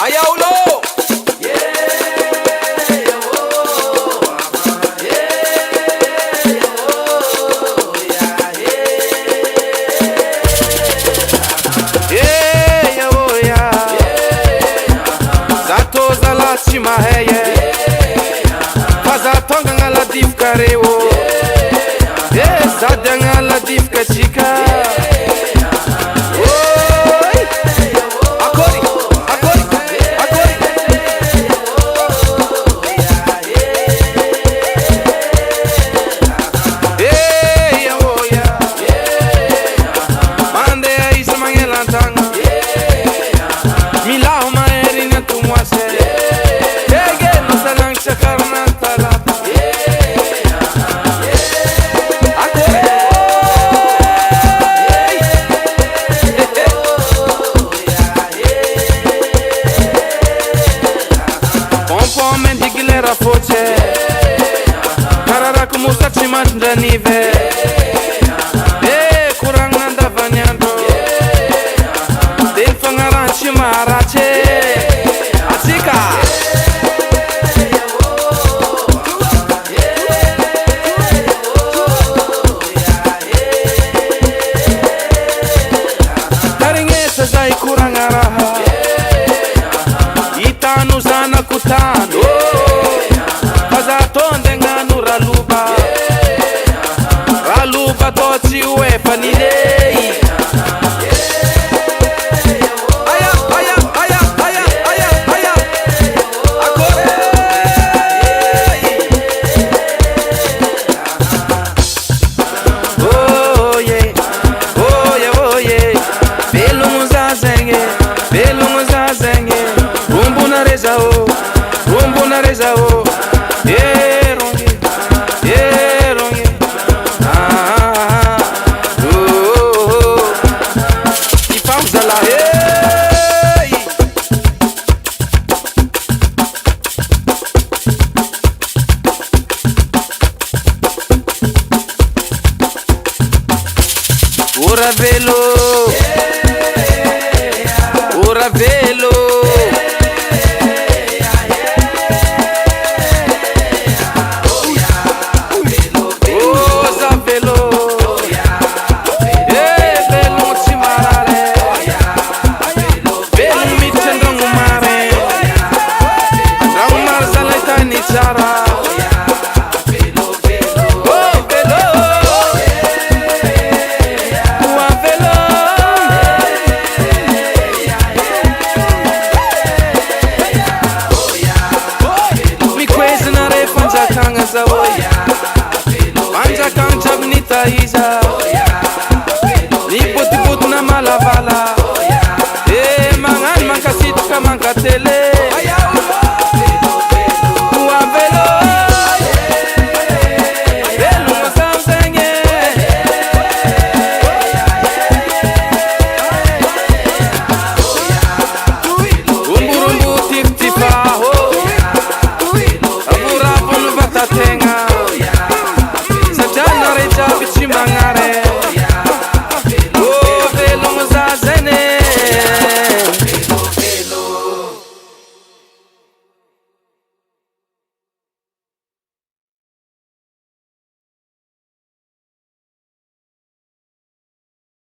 Ayaulo! Zatoza la chimaheye Fazatonga ngala difka rewo Zadya ngala difka chika Mendigilera foce Karara kumusa chimat ndanive Kurang nanda vanyando Del fangaran chimarache Atika Taringesa zai kurang araha Itanu zana kutano Fazatonde nganu raluba Raluba toti uefa nilei Aya, aya, aya, aya, aya, aya Akore Oh yeah, oh yeah, oh yeah Belungu zazenge, belungu zazenge Rumbu na reza o, rumbu na reza o Ronge, ronge oh, oh, oh. E pausa lá,